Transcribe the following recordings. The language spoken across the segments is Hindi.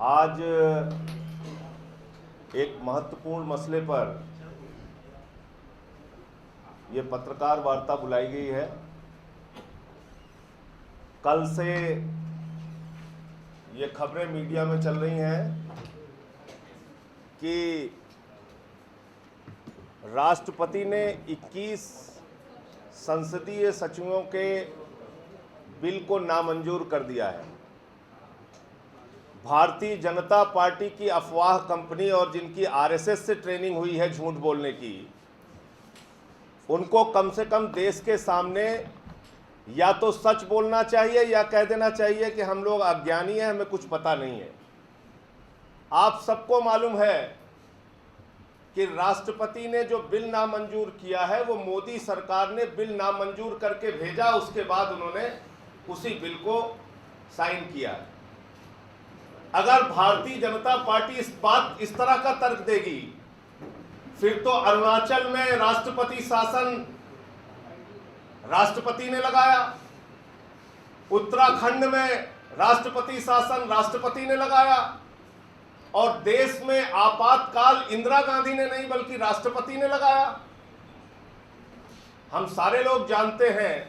आज एक महत्वपूर्ण मसले पर यह पत्रकार वार्ता बुलाई गई है। कल से ये खबरें मीडिया में चल रही हैं कि राष्ट्रपति ने 21 संसदीय सचिवों के बिल को नामंजूर कर दिया है। भारतीय जनता पार्टी की अफवाह कंपनी और जिनकी आरएसएस से ट्रेनिंग हुई है झूठ बोलने की, उनको कम से कम देश के सामने या तो सच बोलना चाहिए या कह देना चाहिए कि हम लोग अज्ञानी हैं, हमें कुछ पता नहीं है। आप सबको मालूम है कि राष्ट्रपति ने जो बिल नामंजूर किया है वो मोदी सरकार ने बिल नामंजूर करके भेजा, उसके बाद उन्होंने उसी बिल को साइन किया। अगर भारतीय जनता पार्टी इस तरह का तर्क देगी, फिर तो अरुणाचल में राष्ट्रपति शासन राष्ट्रपति ने लगाया, उत्तराखंड में राष्ट्रपति शासन राष्ट्रपति ने लगाया, और देश में आपातकाल इंदिरा गांधी ने नहीं बल्कि राष्ट्रपति ने लगाया। हम सारे लोग जानते हैं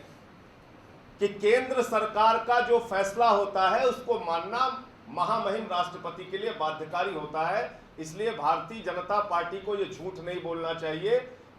कि केंद्र सरकार का जो फैसला होता है उसको मानना महामहिम राष्ट्रपति के लिए बाध्यकारी होता है। इसलिए भारतीय जनता पार्टी को यह झूठ नहीं बोलना चाहिए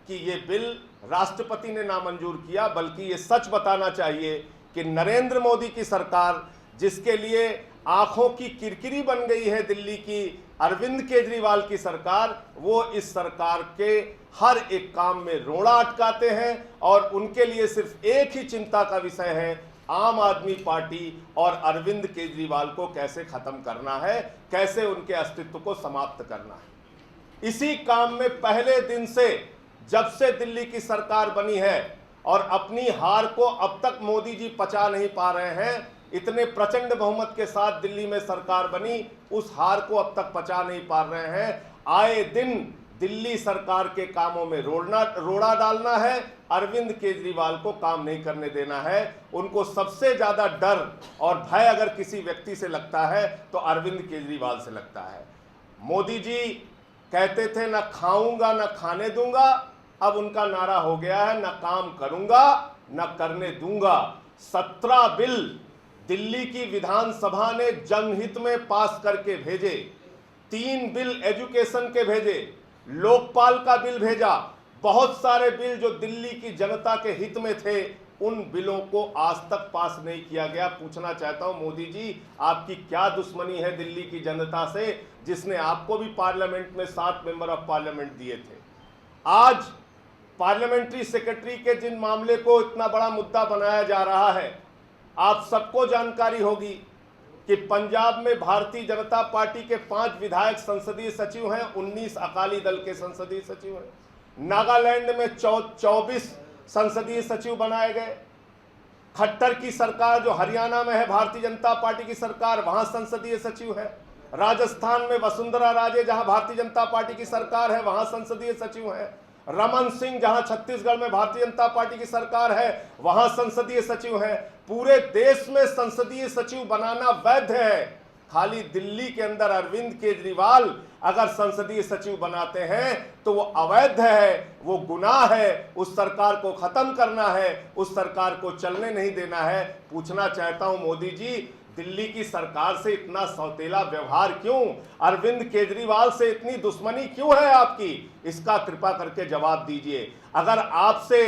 कि ये बिल राष्ट्रपति ने नामंजूर किया, बल्कि ये सच बताना चाहिए कि नरेंद्र मोदी की सरकार, जिसके लिए आंखों की किरकिरी बन गई है दिल्ली की अरविंद केजरीवाल की सरकार, वो इस सरकार के हर एक काम में रोड़ा अटकाते हैं और उनके लिए सिर्फ एक ही चिंता का विषय है, आम आदमी पार्टी और अरविंद केजरीवाल को कैसे खत्म करना है, कैसे उनके अस्तित्व को समाप्त करना है। इसी काम में पहले दिन से, जब से दिल्ली की सरकार बनी है और अपनी हार को अब तक मोदी जी पचा नहीं पा रहे हैं, इतने प्रचंड बहुमत के साथ दिल्ली में सरकार बनी, उस हार को अब तक पचा नहीं पा रहे हैं। आए दिन दिल्ली सरकार के कामों में रोड़ा डालना है, अरविंद केजरीवाल को काम नहीं करने देना है। उनको सबसे ज्यादा डर और भय अगर किसी व्यक्ति से लगता है तो अरविंद केजरीवाल से लगता है। मोदी जी कहते थे ना खाऊंगा ना खाने दूंगा, अब उनका नारा हो गया है ना काम करूंगा ना करने दूंगा। 17 बिल दिल्ली की विधानसभा ने जनहित में पास करके भेजे, 3 बिल एजुकेशन के भेजे, लोकपाल का बिल भेजा, बहुत सारे बिल जो दिल्ली की जनता के हित में थे, उन बिलों को आज तक पास नहीं किया गया। पूछना चाहता हूं मोदी जी, आपकी क्या दुश्मनी है दिल्ली की जनता से, जिसने आपको भी पार्लियामेंट में 7 मेंबर ऑफ पार्लियामेंट दिए थे। आज पार्लियामेंट्री सेक्रेटरी के जिन मामले को इतना बड़ा मुद्दा बनाया जा रहा है, आप सबको जानकारी होगी कि पंजाब में भारतीय जनता पार्टी के 5 विधायक संसदीय सचिव हैं, 19 अकाली दल के संसदीय सचिव हैं। नागालैंड में 24 संसदीय सचिव बनाए गए। खट्टर की सरकार जो हरियाणा में है, भारतीय जनता पार्टी की सरकार, वहां संसदीय सचिव है। राजस्थान में वसुंधरा राजे, जहां भारतीय जनता पार्टी की सरकार है, वहां संसदीय सचिव है। रमन सिंह, जहां छत्तीसगढ़ में भारतीय जनता पार्टी की सरकार है, वहां संसदीय सचिव है। पूरे देश में संसदीय सचिव बनाना वैध है। खाली दिल्ली के अंदर अरविंद केजरीवाल अगर संसदीय सचिव बनाते हैं तो वो अवैध है, वो गुनाह है, उस सरकार को खत्म करना है, उस सरकार को चलने नहीं देना है। पूछना चाहता हूं मोदी जी, दिल्ली की सरकार से इतना सौतेला व्यवहार क्यों? अरविंद केजरीवाल से इतनी दुश्मनी क्यों है आपकी? इसका कृपा करके जवाब दीजिए। अगर आपसे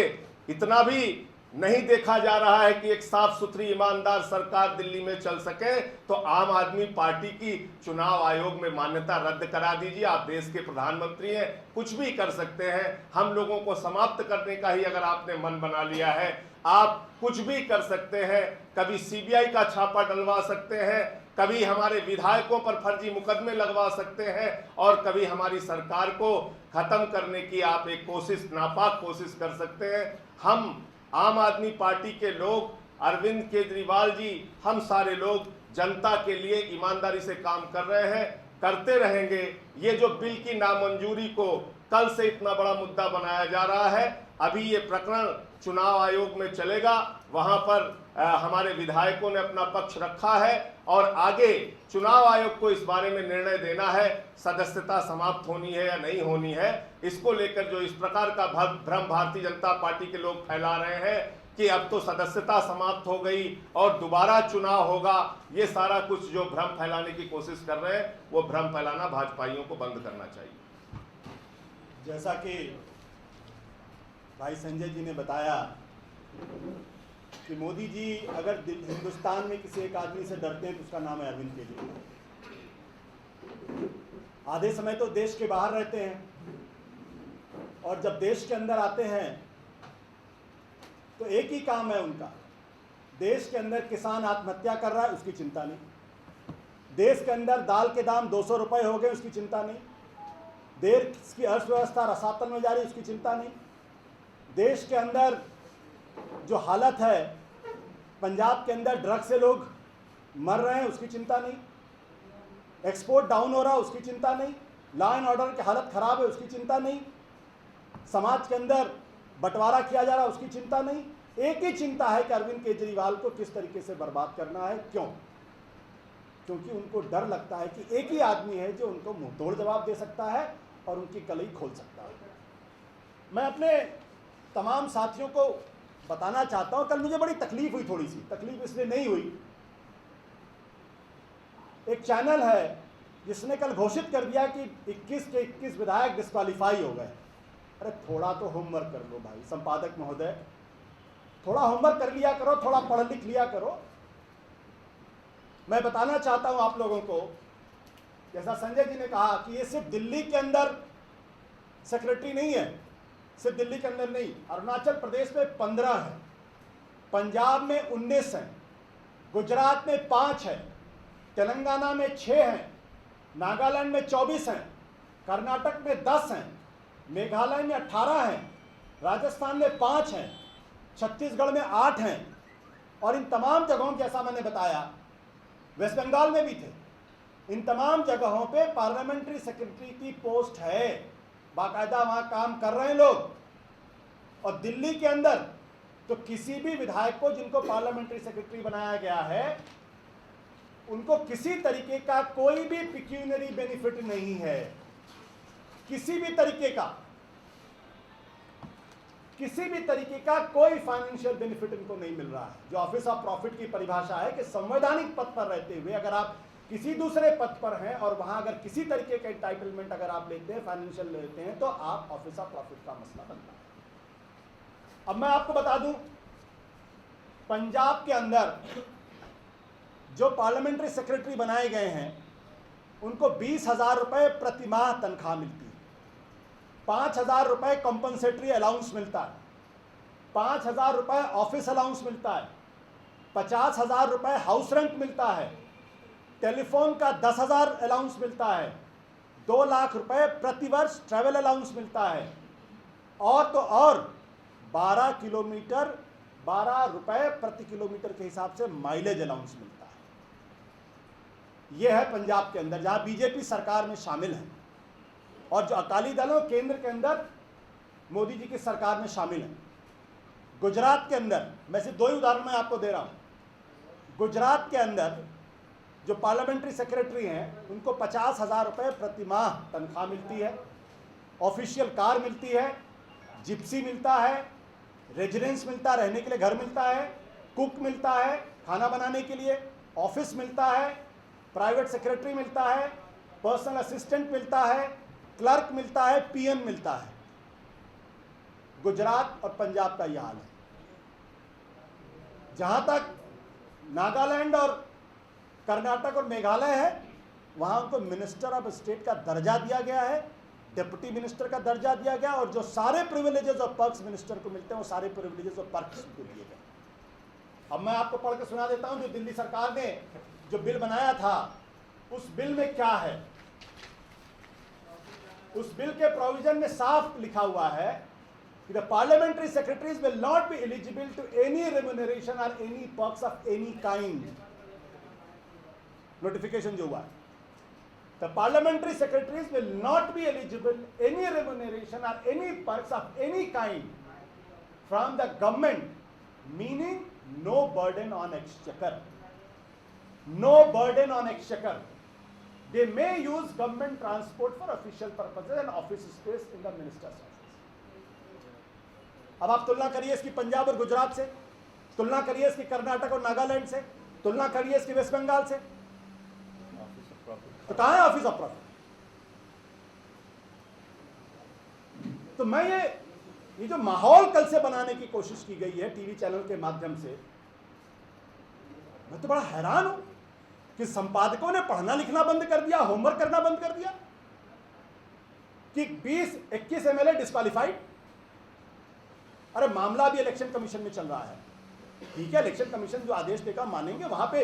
इतना भी नहीं देखा जा रहा है कि एक साफ सुथरी ईमानदार सरकार दिल्ली में चल सके, तो आम आदमी पार्टी की चुनाव आयोग में मान्यता रद्द करा दीजिए। आप देश के प्रधानमंत्री हैं, कुछ भी कर सकते हैं। हम लोगों को समाप्त करने का ही अगर आपने मन बना लिया है, आप कुछ भी कर सकते हैं। कभी सीबीआई का छापा डलवा सकते हैं, कभी हमारे विधायकों पर फर्जी मुकदमे लगवा सकते हैं, और कभी हमारी सरकार को खत्म करने की आप एक कोशिश, नापाक कोशिश कर सकते हैं। हम आम आदमी पार्टी के लोग, अरविंद केजरीवाल जी, हम सारे लोग जनता के लिए ईमानदारी से काम कर रहे हैं, करते रहेंगे। ये जो बिल की नामंजूरी को कल से इतना बड़ा मुद्दा बनाया जा रहा है, अभी ये प्रकरण चुनाव आयोग में चलेगा, वहां पर हमारे विधायकों ने अपना पक्ष रखा है और आगे चुनाव आयोग को इस बारे में निर्णय देना है सदस्यता समाप्त होनी है या नहीं होनी है। इसको लेकर जो इस प्रकार का भ्रम भारतीय जनता पार्टी के लोग फैला रहे हैं कि अब तो सदस्यता समाप्त हो गई और दोबारा चुनाव होगा, ये सारा कुछ जो भ्रम फैलाने की कोशिश कर रहे हैं, वो भ्रम फैलाना भाजपाइयों को बंद करना चाहिए। जैसा कि भाई संजय जी ने बताया कि मोदी जी अगर हिंदुस्तान में किसी एक आदमी से डरते हैं तो उसका नाम है अरविंद केजरीवाल। आधे समय तो देश के बाहर रहते हैं और जब देश के अंदर आते हैं तो एक ही काम है उनका, देश के अंदर किसान आत्महत्या कर रहा है उसकी चिंता नहीं, देश के अंदर दाल के दाम 200 रुपये हो गए उसकी चिंता नहीं, देश की अर्थव्यवस्था रसातल में जा रही उसकी चिंता नहीं, देश के अंदर जो हालत है, पंजाब के अंदर ड्रग से लोग मर रहे हैं उसकी चिंता नहीं, एक्सपोर्ट डाउन हो रहा है उसकी चिंता नहीं, लॉ एंड ऑर्डर की हालत खराब है उसकी चिंता नहीं, समाज के अंदर बंटवारा किया जा रहा है उसकी चिंता नहीं। एक ही चिंता है कि अरविंद केजरीवाल को किस तरीके से बर्बाद करना है। क्यों? क्योंकि उनको डर लगता है कि एक ही आदमी है जो उनको मुंहतोड़ जवाब दे सकता है और उनकी कलई खोल सकता है। मैं अपने तमाम साथियों को बताना चाहता हूं, कल मुझे बड़ी तकलीफ हुई, थोड़ी सी तकलीफ इसलिए नहीं हुई, एक चैनल है जिसने कल घोषित कर दिया कि 21 के 21 विधायक डिस्क्वालीफाई हो गए। अरे थोड़ा तो होमवर्क कर लो भाई संपादक महोदय, थोड़ा होमवर्क कर लिया करो, थोड़ा पढ़ लिख लिया करो। मैं बताना चाहता हूं आप लोगों को, जैसा संजय जी ने कहा कि ये सिर्फ दिल्ली के अंदर सेक्रेटरी नहीं है, सिर्फ दिल्ली के अंदर नहीं, अरुणाचल प्रदेश में 15 है, पंजाब में 19 हैं, गुजरात में 5 है, तेलंगाना में 6 हैं, नागालैंड में 24 हैं, कर्नाटक में 10 हैं, मेघालय में 18 हैं, राजस्थान में 5 हैं, छत्तीसगढ़ में 8 हैं और इन तमाम जगहों, जैसा मैंने बताया वेस्ट बंगाल में भी थे, इन तमाम जगहों पे पार्लियामेंट्री सेक्रेटरी की पोस्ट है, बाकायदा वहां काम कर रहे हैं लोग। और दिल्ली के अंदर तो किसी भी विधायक को जिनको पार्लियामेंट्री सेक्रेटरी बनाया गया है उनको किसी तरीके का कोई भी पिक्यूनरी बेनिफिट नहीं है, किसी भी तरीके का, किसी भी तरीके का कोई फाइनेंशियल बेनिफिट इनको नहीं मिल रहा है। जो ऑफिस ऑफ प्रॉफिट की परिभाषा है कि संवैधानिक पद पर रहते हुए अगर आप किसी दूसरे पद पर हैं और वहां अगर किसी तरीके का एंटाइटलमेंट अगर आप लेते हैं, फाइनेंशियल लेते हैं, तो आप ऑफिस ऑफ प्रॉफिट का मसला बनता है। अब मैं आपको बता दूं, पंजाब के अंदर जो पार्लियामेंट्री सेक्रेटरी बनाए गए हैं उनको 20,000 रुपये प्रति माह तनख्वाह मिलती है, 5,000 रुपये कॉम्पनसेटरी अलाउंस मिलता है, 5,000 रुपये ऑफिस अलाउंस मिलता है, 50,000 रुपये हाउस रेंट मिलता है, टेलीफोन का 10,000 अलाउंस मिलता है, 2 लाख रुपये प्रतिवर्ष ट्रैवल अलाउंस मिलता है और तो और 12 किलोमीटर 12 रुपये प्रति किलोमीटर के हिसाब से माइलेज अलाउंस मिलता है। यह है पंजाब के अंदर जहां बीजेपी सरकार में शामिल है और जो अकाली दल है केंद्र के अंदर मोदी जी की सरकार में शामिल है। गुजरात के अंदर, मैं सिर्फ 2 ही उदाहरण मैं आपको दे रहा हूं, गुजरात के अंदर जो पार्लियामेंट्री सेक्रेटरी हैं उनको 50,000 रुपये प्रति माह तनख्वाह मिलती है, ऑफिशियल कार मिलती है, जिप्सी मिलता है, रेजिडेंस मिलता है, रहने के लिए घर मिलता है, कुक मिलता है खाना बनाने के लिए, ऑफिस मिलता है, प्राइवेट सेक्रेटरी मिलता है, पर्सनल असिस्टेंट मिलता है, क्लर्क मिलता है, पीएन मिलता है। गुजरात और पंजाब का यह हाल है। जहां तक नागालैंड और कर्नाटक और मेघालय है वहां उनको मिनिस्टर ऑफ स्टेट का दर्जा दिया गया है, डिप्टी मिनिस्टर का दर्जा दिया गया और जो सारे प्रिविलेजेस और पर्क्स मिनिस्टर को मिलते हैं वो सारे प्रिविलेजेस और पर्क्स को दिए गए। अब मैं आपको पढ़ के सुना देता हूं जो दिल्ली सरकार ने जो बिल बनाया था उस बिल में क्या है। उस बिल के प्रोविजन में साफ लिखा हुआ है कि the parliamentary secretaries will not be eligible to any remuneration और any perks of any kind. Notification जो हुआ है, the parliamentary secretaries will not be eligible any remuneration और any perks of any kind from the government, meaning no burden on exchequer. No burden on exchequer. They may use government transport for official purposes and office space in the minister's office. अब आप तुलना करिए इसकी पंजाब और गुजरात से, तुलना करिए इसकी कर्नाटक और नागालैंड से, तुलना करिए इसकी वेस्ट बंगाल से, तो कहां है ऑफिस ऑफ प्रॉफिट? तो मैं ये जो माहौल कल से बनाने की कोशिश की गई है टीवी चैनल के माध्यम से, मैं तो बड़ा हैरान हूं कि संपादकों ने पढ़ना लिखना बंद कर दिया, होमवर्क करना बंद कर दिया कि 20-21 एमएलए डिस्क्वालीफाइड। अरे मामला भी इलेक्शन कमीशन में चल रहा है, ठीक है, इलेक्शन कमीशन जो आदेश देगा मानेंगे। वहां पे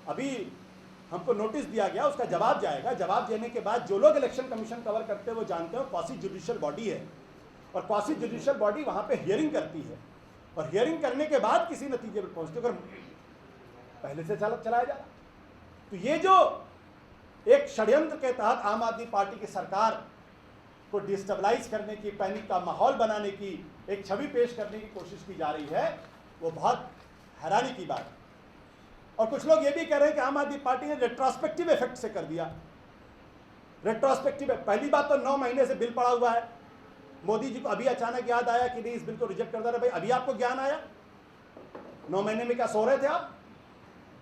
अभी हमको नोटिस दिया गया, उसका जवाब जाएगा। जवाब देने के बाद जो लोग इलेक्शन कमीशन कवर करते हैं वो जानते हो क्वासी जुडिशियल बॉडी है, और क्वासी जुडिशियल बॉडी वहां पे हियरिंग करती है, और हियरिंग करने के बाद किसी नतीजे पर पहुंचते, अगर पहले से चलाया जा। तो ये जो एक षड्यंत्र के तहत आम आदमी पार्टी की सरकार को डिस्टेबलाइज करने की, पैनिक का माहौल बनाने की, एक छवि पेश करने की कोशिश की जा रही है, वो बहुत हैरानी की बात है। और कुछ लोग ये भी कह रहे हैं कि आम आदमी पार्टी ने रेट्रोस्पेक्टिव इफेक्ट से कर दिया। रेट्रोस्पेक्टिव, पहली बात तो 9 महीने से बिल पड़ा हुआ है। मोदी जी को अभी अचानक याद आया कि नहीं इस बिल को रिजेक्ट कर दे रहे। भाई अभी आपको ज्ञान आया? 9 महीने में क्या सो रहे थे आप?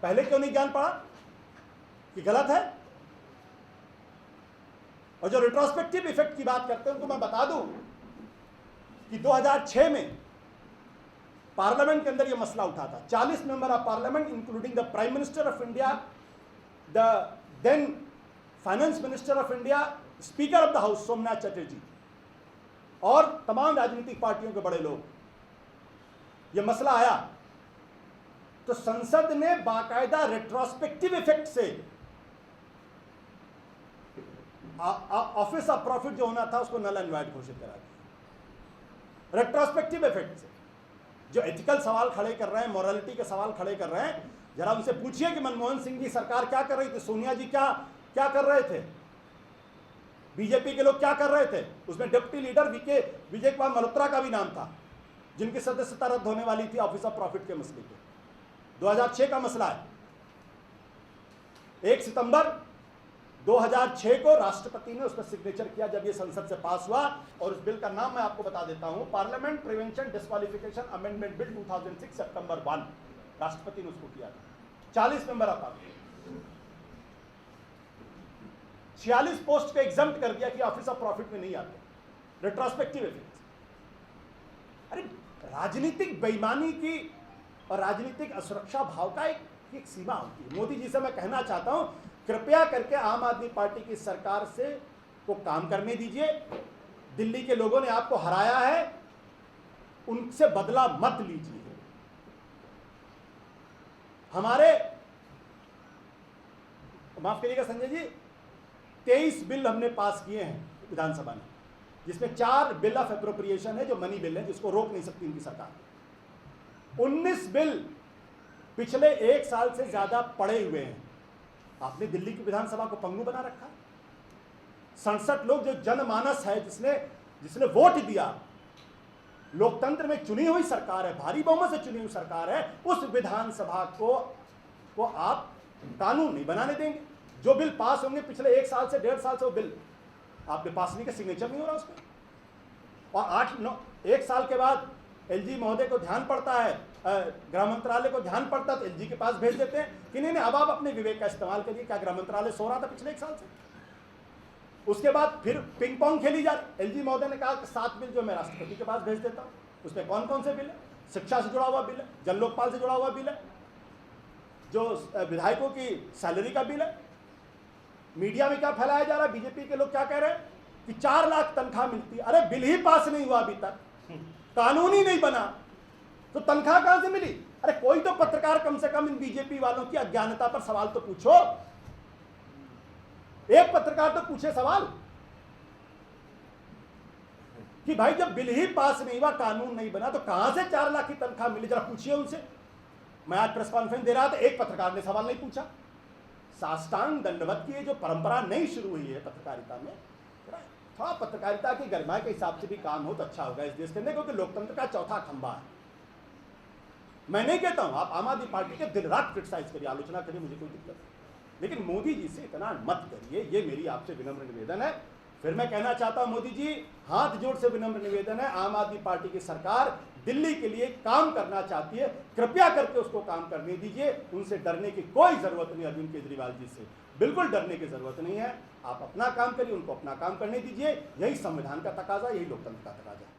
पहले क्यों नहीं ज्ञान पड़ा कि गलत है? और जो रेट्रोस्पेक्टिव इफेक्ट की बात करते हैं उनको मैं बता दूं कि 2006 में पार्लियामेंट के अंदर यह मसला उठा था। 40 member of parliament including the prime minister of India, the then finance minister of India, speaker of the house Somnath Chatterjee और तमाम राजनीतिक पार्टियों के बड़े लोग, यह मसला आया तो संसद ने बाकायदा रेट्रोस्पेक्टिव इफेक्ट से ऑफिस ऑफ प्रॉफिट जो होना था उसको नल एंड वॉइड घोषित करा दिया। रेट्रोस्पेक्टिव इफेक्ट से जो एथिकल सवाल खड़े कर रहे हैं, मॉरलिटी के सवाल खड़े कर रहे हैं, जरा उनसे पूछिए कि मनमोहन सिंह जी सरकार क्या कर रही थी, सोनिया जी क्या कर रहे थे, बीजेपी के लोग क्या कर रहे थे। उसमें डिप्टी लीडर विजय कुमार मल्होत्रा का भी नाम था, जिनकी सदस्यता रद्द होने वाली थी ऑफिस ऑफ प्रॉफिट के मसले पे। 2006 का मसला है। 1 सितंबर 2006 को राष्ट्रपति ने उस पर सिग्नेचर किया जब ये संसद से पास हुआ, और उस बिल का नाम मैं आपको बता देता हूं, parliament prevention disqualification amendment bill 2006 सितंबर 1, राष्ट्रपति ने उसको किया था। 40 मेंबर ऑफ पार्लियामेंट, 46 पोस्ट को एग्जम्प्ट कर दिया कि ऑफिस ऑफ प्रॉफिट में नहीं आते। Retrospective effect. अरे राजनीतिक बेईमानी की और राजनीतिक असुरक्षा भाव का एक सीमा होती है। मोदी जी से मैं कहना चाहता हूं, कृपया करके आम आदमी पार्टी की सरकार से को काम करने दीजिए। दिल्ली के लोगों ने आपको हराया है, उनसे बदला मत लीजिए। हमारे, माफ करिएगा संजय जी, 23 बिल हमने पास किए हैं विधानसभा में, जिसमें 4 बिल ऑफ एप्रोप्रिएशन है जो मनी बिल है, जिसको रोक नहीं सकती इनकी सरकार। 19 बिल पिछले 1 साल से ज्यादा पड़े हुए हैं। आपने दिल्ली की विधानसभा को पंगु बना रखा। 67 लोग जो जनमानस है, जिसने वोट दिया, लोकतंत्र में चुनी हुई सरकार है, भारी बहुमत से चुनी हुई सरकार है, उस विधानसभा को आप कानून नहीं बनाने देंगे। जो बिल पास होंगे पिछले 1 साल से 1.5 साल से, वो बिल आपके पास नहीं, का सिग्नेचर नहीं हो रहा उसमें। और 1 साल के बाद एलजी महोदय को ध्यान पड़ता है, गृह मंत्रालय को ध्यान पड़ता है तो एलजी के पास भेज देते हैं कि नहीं अब आप अपने विवेक का इस्तेमाल करिए। क्या गृह मंत्रालय सो रहा था पिछले 1 साल से? उसके बाद फिर पिंग पोंग खेली जा रही। एलजी महोदय ने कहा कि 7 बिल जो मैं राष्ट्रपति के पास भेज देता हूँ। उसमें कौन कौन से बिल है? शिक्षा से जुड़ा हुआ बिल है, जन लोकपाल से जुड़ा हुआ बिल है, जो विधायकों की सैलरी का बिल है। मीडिया में क्या फैलाया जा रहा है, बीजेपी के लोग क्या कह रहे हैं कि 4 लाख तनख्वाह मिलती है। अरे बिल ही पास नहीं हुआ अभी तक, कानून ही नहीं बना, तो तनख्वाह कहां से मिली? अरे कोई तो पत्रकार कम से कम इन बीजेपी वालों की अज्ञानता पर सवाल तो पूछो। एक पत्रकार तो पूछे सवाल कि भाई जब बिल ही पास नहीं हुआ, कानून नहीं बना, तो कहां से 4 लाख की तनख्वाह मिली? जरा पूछिए उनसे। मैं आज प्रेस कॉन्फ्रेंस दे रहा था, एक पत्रकार ने सवाल नहीं पूछा। साष्टांग दंडवत की जो परंपरा नहीं शुरू हुई है पत्रकारिता में, थोड़ा पत्रकारिता की गरिमा के हिसाब से भी काम हो तो अच्छा होगा इस देश के अंदर, क्योंकि लोकतंत्र का चौथा खंभा है। मैं नहीं कहता हूं आप आम आदमी पार्टी के दिन रात क्रिटिसाइज करिए, आलोचना करिए, मुझे कोई दिक्कत नहीं, लेकिन मोदी जी से इतना मत करिए, ये मेरी आपसे विनम्र निवेदन है। फिर मैं कहना चाहता हूं मोदी जी, हाथ जोड़ से विनम्र निवेदन है, आम आदमी पार्टी की सरकार दिल्ली के लिए काम करना चाहती है, कृपया करके उसको काम करने दीजिए। उनसे डरने की कोई जरूरत नहीं, अरविंद केजरीवाल जी से बिल्कुल डरने की जरूरत नहीं है। आप अपना काम करिए, उनको अपना काम करने दीजिए, यही संविधान का तकाजा, यही लोकतंत्र का तकाजा है।